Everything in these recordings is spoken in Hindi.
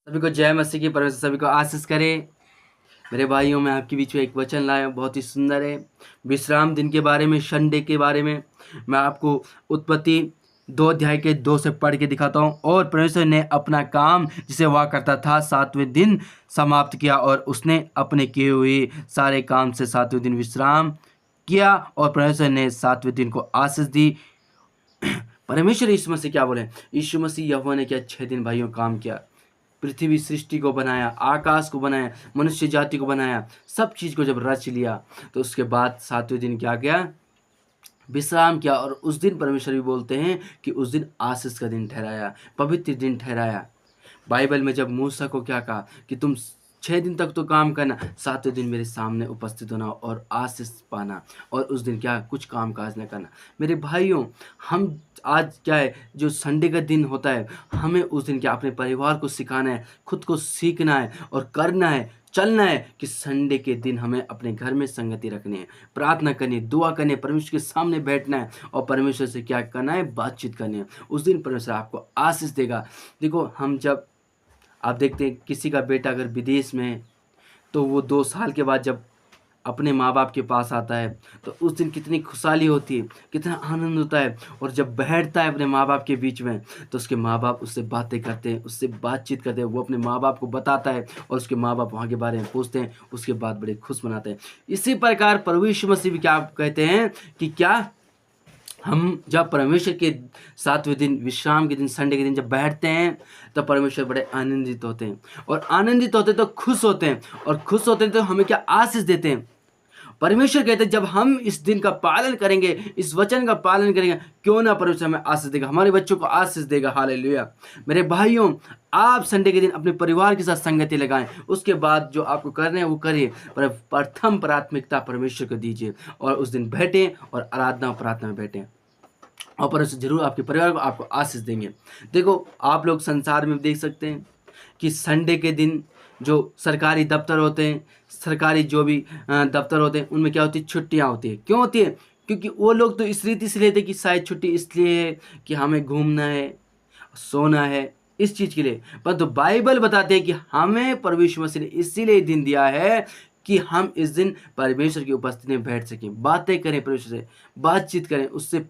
सभी को जय मसीह की। परमेश्वर सभी को आशीष करे। मेरे भाइयों, मैं आपके बीच में एक वचन लाया हूं, बहुत ही सुंदर है। विश्राम दिन के बारे में, संडे के बारे में मैं आपको उत्पत्ति 2 अध्याय के 2 से पढ़ के दिखाता हूं। और परमेश्वर ने अपना काम जिसे वह करता था 7वें दिन समाप्त किया, और उसने अपने किए हुए सारे काम से 7वें दिन विश्राम किया, और परमेश्वर ने 7वें दिन को आशीष दी। परमेश्वर यीशु मसीह क्या बोले? यीशु मसीह यहोवा ने क्या 6 दिन भाइयों काम किया। पृथ्वी सृष्टि को बनाया, आकाश को बनाया, मनुष्य जाति को बनाया, सब चीज को जब रच लिया, तो उसके बाद 7वें दिन क्या किया? विश्राम किया। और उस दिन परमेश्वर भी बोलते हैं कि उस दिन आशीष का दिन ठहराया, पवित्र दिन ठहराया। बाइबल में जब मूसा को क्या कहा कि तुम 6 दिन तक तो काम करना, 7वें दिन मेरे सामने उपस्थित होना और आशीष पाना, और उस दिन क्या, कुछ काम काज न करना। मेरे भाइयों, हम आज क्या है, जो संडे का दिन होता है, हमें उस दिन क्या, अपने परिवार को सिखाना है, खुद को सीखना है और करना है, चलना है कि संडे के दिन हमें अपने घर में संगति रखनी है, प्रार्थना करनी है, दुआ करनी है, परमेश्वर के सामने बैठना है और परमेश्वर से क्या करना है, बातचीत करनी है। उस दिन परमेश्वर आपको आशीष देगा। देखो, हम जब आप देखते हैं किसी का बेटा अगर विदेश में है, तो वो 2 साल के बाद जब अपने माँ बाप के पास आता है, तो उस दिन कितनी खुशहाली होती है, कितना आनंद होता है। और जब बैठता है अपने माँ बाप के बीच में, तो उसके माँ बाप उससे बातें करते हैं, उससे बातचीत करते हैं, वो अपने माँ बाप को बताता है और उसके माँ बाप वहाँ के बारे में पूछते हैं, उसके बाद बड़े खुश मनाते हैं। इसी प्रकार प्रभु यीशु मसीह भी क्या कहते हैं कि क्या, हम जब परमेश्वर के 7वें दिन, विश्राम के दिन, संडे के दिन जब बैठते हैं, तो परमेश्वर बड़े आनंदित होते हैं, और आनंदित होते हैं तो खुश होते हैं, और खुश होते हैं तो हमें क्या, आशीष देते हैं। परमेश्वर कहते हैं जब हम इस दिन का पालन करेंगे, इस वचन का पालन करेंगे, क्यों ना परमेश्वर हमें आशीष देगा, हमारे बच्चों को आशीष देगा। हालेलुया। मेरे भाइयों, आप संडे के दिन अपने परिवार के साथ संगति लगाएं, उसके बाद जो आपको करना है वो करिए, पर प्रथम प्राथमिकता परमेश्वर को दीजिए, और उस दिन बैठें और आराधना और प्रार्थना में बैठें, और परमेश्वर जरूर आपके परिवार को आपको आशीष देंगे। देखो, आप लोग संसार में देख सकते हैं कि संडे के दिन जो सरकारी दफ्तर होते हैं, सरकारी जो भी दफ्तर होते हैं, उनमें क्या होती है, छुट्टियां होती है। क्यों होती है? क्योंकि वो लोग तो इस रीति से लेते हैं कि शायद छुट्टी इसलिए है कि हमें घूमना है, सोना है, इस चीज के लिए। परंतु बाइबल बताते हैं कि हमें प्रभु यीशु मसीह ने इसीलिए दिन दिया है कि हम इस दिन परमेश्वर की उपस्थिति में बैठ सकें, बातें करें, परमेश्वर से बातचीत करें, उससे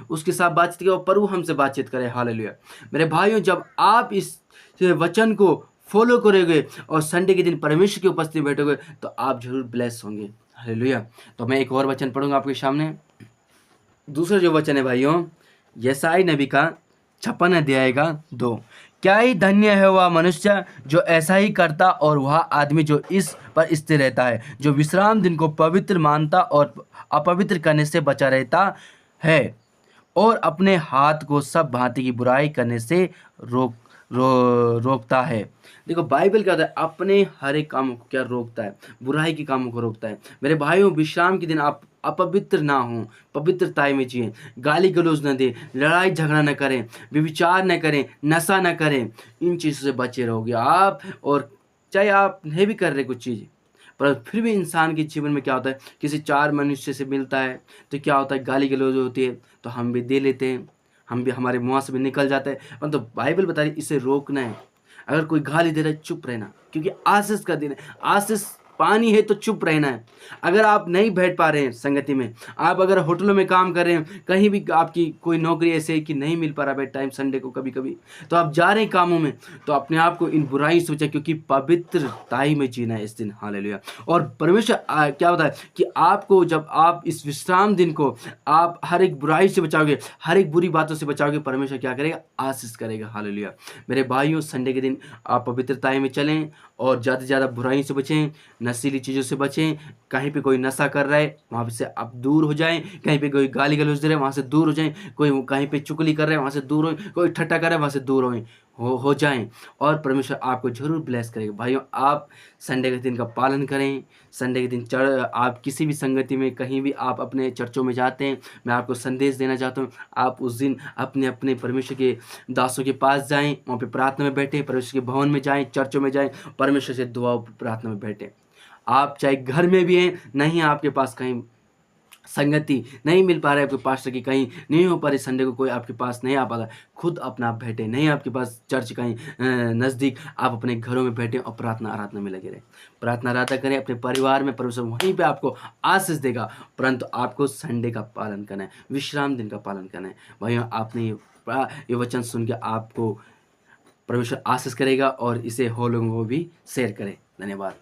उसके साथ बातचीत करें, और प्रभु हमसे बातचीत करें। हालेलुया। मेरे भाइयों, जब आप इस वचन को फॉलो करोगे और संडे के दिन परमेश्वर की उपस्थिति में बैठोगे, तो आप जरूर ब्लेस होंगे। हालेलुया। तो मैं एक और वचन पढ़ूंगा आपके सामने। दूसरा जो वचन है भाइयों, यशायाह नबी का 56 अध्याय का 2। क्या ही धन्य है वह मनुष्य जो ऐसा ही करता, और वह आदमी जो इस पर स्थिर रहता है, जो विश्राम दिन को पवित्र मानता और अपवित्र करने से बचा रहता है, और अपने हाथ को सब भांति की बुराई करने से रोकता है। देखो, बाइबल क्या होता है, अपने हर एक कामों को क्या रोकता है, बुराई के कामों को रोकता है। मेरे भाइयों, विश्राम के दिन आप अपवित्र ना हो, पवित्रताई में जिए, गाली गलौज न दे, लड़ाई झगड़ा न करें, व्यभिचार न करें, नशा न करें, इन चीज़ों से बचे रहोगे आप। और चाहे आप नहीं भी कर रहे कुछ चीज़, पर फिर भी इंसान के जीवन में क्या होता है, किसी 4 मनुष्य से मिलता है तो क्या होता है, गाली गलौज होती है, तो हम भी दे लेते हैं, हम भी, हमारे मुँह से भी निकल जाता है। परंतु बाइबल बता रही है इसे रोकना है। अगर कोई गाली दे रहा है, चुप रहना, क्योंकि आशीष का दिन है, आशीष पानी है तो चुप रहना है। अगर आप नहीं बैठ पा रहे हैं संगति में, आप अगर होटलों में काम कर रहे हैं, कहीं भी आपकी कोई नौकरी ऐसे है कि नहीं मिल पा रहा बैठ टाइम संडे को, कभी कभी तो आप जा रहे हैं कामों में, तो अपने आप को इन बुराई से बचाएं, क्योंकि पवित्रताई में जीना है इस दिन। हालेलुया। और परमेश्वर क्या होता है कि आपको, जब आप इस विश्राम दिन को आप हर एक बुराई से बचाओगे, हर एक बुरी बातों से बचाओगे, परमेश्वर क्या करेगा, आशीष करेगा। हालेलुया। मेरे भाइयों, संडे के दिन आप पवित्रताई में चलें और ज़्यादा से ज़्यादा बुराई से बचें, नशीली चीज़ों से बचें। कहीं पे कोई नशा कर रहा है, वहाँ से आप दूर हो जाएं। कहीं पे कोई गाली गलौज दे रहा है, वहाँ से दूर हो जाएं। कोई कहीं पे चुगली कर रहा है, वहाँ से दूर हो। कोई ठट्टा कर रहा है, वहाँ से दूर हो जाएं, और परमेश्वर आपको जरूर ब्लेस करेगा। भाइयों, आप संडे के दिन का पालन करें। संडे के दिन आप किसी भी संगति में, कहीं भी आप अपने चर्चों में जाते हैं, मैं आपको संदेश देना चाहता हूँ, आप उस दिन अपने अपने परमेश्वर के दासों के पास जाएं, वहाँ पे प्रार्थना में बैठें, परमेश्वर के भवन में जाएं, चर्चों में जाएं, परमेश्वर से दुआ प्रार्थना में बैठें। आप चाहे घर में भी हैं, नहीं आपके पास कहीं संगति नहीं मिल पा रहा है आपके पास्टर की, कहीं नहीं हो पा रही, संडे को कोई आपके पास नहीं आ पाता, खुद अपना आप बैठे, नहीं आपके पास चर्च कहीं नज़दीक, आप अपने घरों में बैठे और प्रार्थना आराधना में लगे रहे। प्रार्थना आराधना करें अपने परिवार में, परमेश्वर वहीं पे आपको आशीष देगा, परंतु आपको संडे का पालन करना है, विश्राम दिन का पालन करना है। भाइयों, आपने ये वचन सुन के आपको परमेश्वर आशीष करेगा और इसे हो लोगों को भी शेयर करें। धन्यवाद।